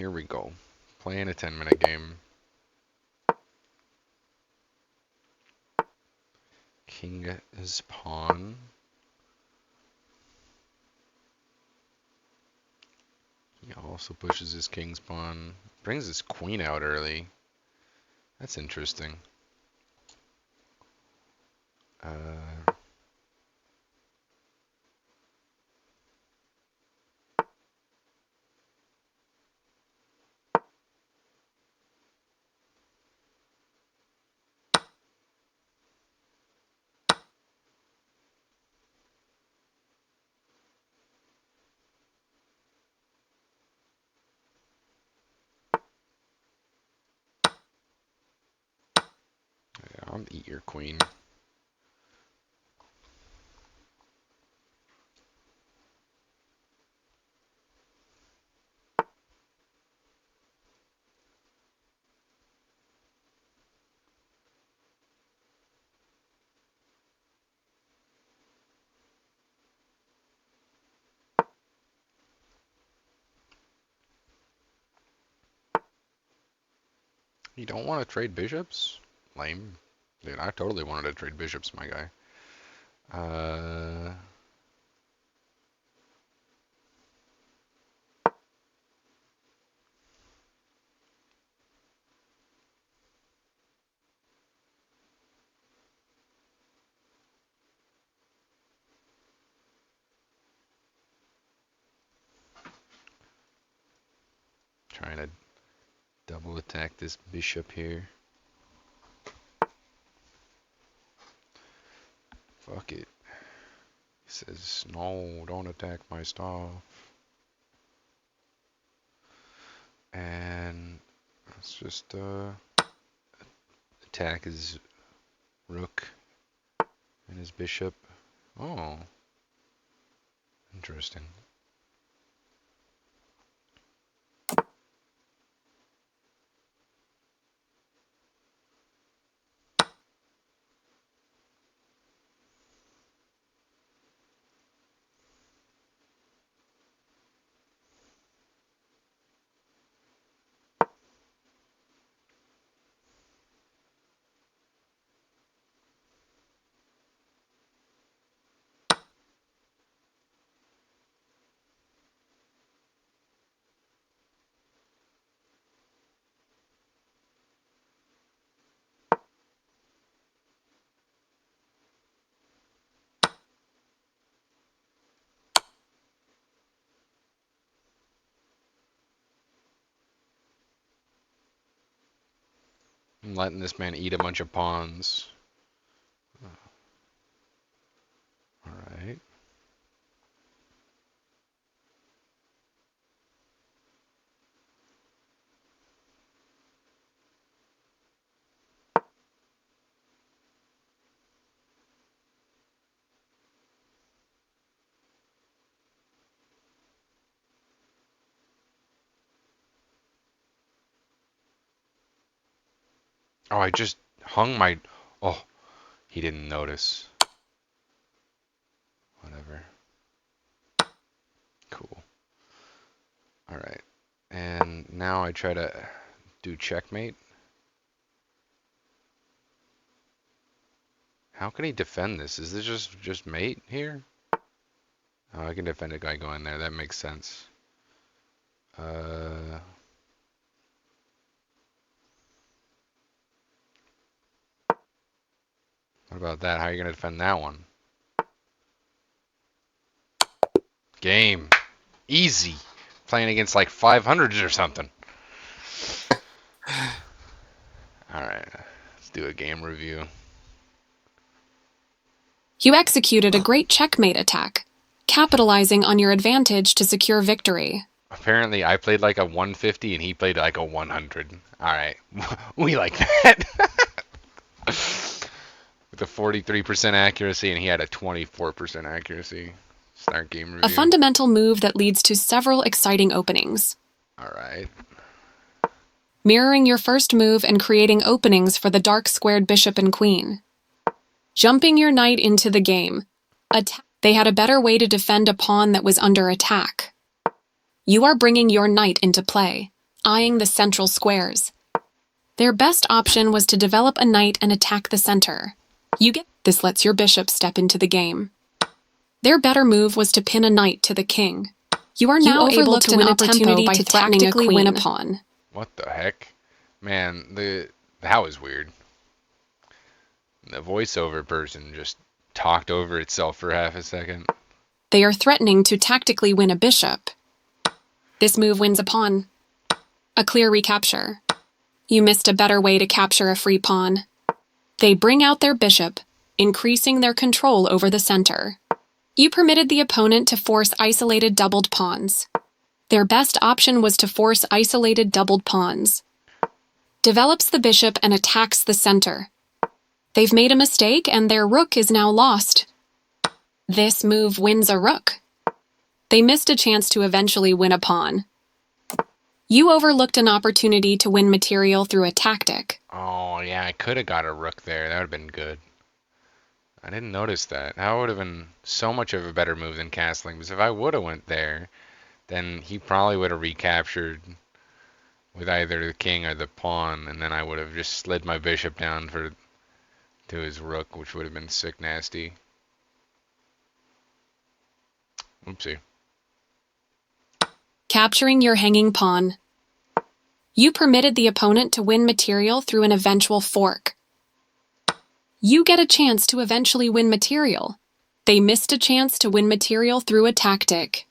here we go. Playing a 10-minute game. King is pawn. He also pushes his king's pawn. Brings his queen out early. That's interesting. Yeah, I'll eat your queen. You don't want to trade bishops? Lame. Dude, I totally wanted to trade bishops, my guy. Trying to double attack this bishop here. Fuck it. He says, no, don't attack my stuff. And let's just attack his rook and his bishop. Oh, interesting. I'm letting this man eat a bunch of pawns. Alright. Oh, I just hung my... Oh, he didn't notice. Whatever. Cool. Alright. And now I try to do checkmate. How can he defend this? Is this just mate here? Oh, I can defend a guy going there. That makes sense. What about that? How are you going to defend that one? Game. Easy. Playing against like 500s or something. Alright, let's do a game review. You executed a great checkmate attack, capitalizing on your advantage to secure victory. Apparently, I played like a 150 and he played like a 100. Alright, we like that. With a 43% accuracy and he had a 24% accuracy. Start game review. A fundamental move that leads to several exciting openings. Alright. Mirroring your first move and creating openings for the dark squared bishop and queen. Jumping your knight into the game. They had a better way to defend a pawn that was under attack. You are bringing your knight into play, eyeing the central squares. Their best option was to develop a knight and attack the center. This lets your bishop step into the game. Their better move was to pin a knight to the king. You are now able to win a tempo by tactically win a pawn. What the heck? Man, that was weird. The voiceover person just talked over itself for half a second. They are threatening to tactically win a bishop. This move wins a pawn. A clear recapture. You missed a better way to capture a free pawn. They bring out their bishop, increasing their control over the center. You permitted the opponent to force isolated doubled pawns. Their best option was to force isolated doubled pawns. Develops the bishop and attacks the center. They've made a mistake and their rook is now lost. This move wins a rook. They missed a chance to eventually win a pawn. You overlooked an opportunity to win material through a tactic. Oh, yeah, I could have got a rook there. That would have been good. I didn't notice that. That would have been so much of a better move than castling. Because if I would have went there, then he probably would have recaptured with either the king or the pawn, and then I would have just slid my bishop down to his rook, which would have been sick nasty. Oopsie. Capturing your hanging pawn. You permitted the opponent to win material through an eventual fork. You get a chance to eventually win material. They missed a chance to win material through a tactic.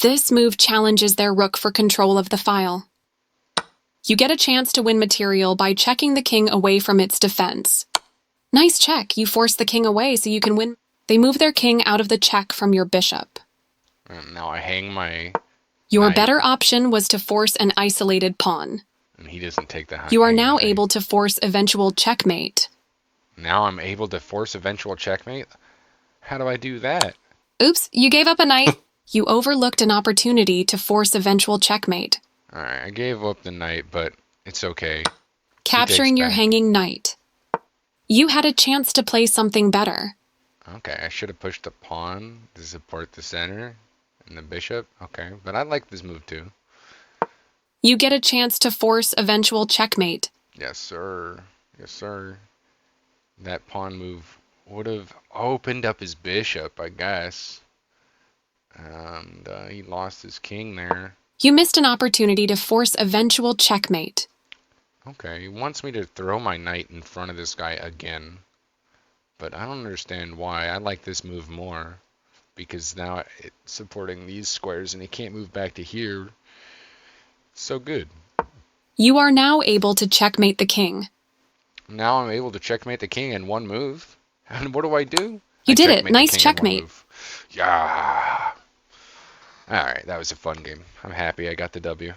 This move challenges their rook for control of the file. You get a chance to win material by checking the king away from its defense. Nice check, you force the king away so you can win. They move their king out of the check from your bishop. And now I hang my Your knight, better option was to force an isolated pawn. and he doesn't take the You are hanging now thing. able to force eventual checkmate. Now I'm able to force eventual checkmate? How do I do that? Oops, you gave up a knight. You overlooked an opportunity to force eventual checkmate. Alright, I gave up the knight, but it's okay. Capturing your back. hanging knight. You had a chance to play something better. Okay, I should have pushed the pawn to support the center and the bishop. Okay, but I like this move too. You get a chance to force eventual checkmate. Yes, sir. Yes, sir. That pawn move would have opened up his bishop, I guess. And he lost his king there. You missed an opportunity to force eventual checkmate. Okay, he wants me to throw my knight in front of this guy again. But I don't understand why. I like this move more. Because now it's supporting these squares and he can't move back to here. So good. You are now able to checkmate the king. Now I'm able to checkmate the king in one move. And what do I do? You I did it. checkmate the Nice king in one checkmate. move. Yeah. Alright, that was a fun game. I'm happy I got the W.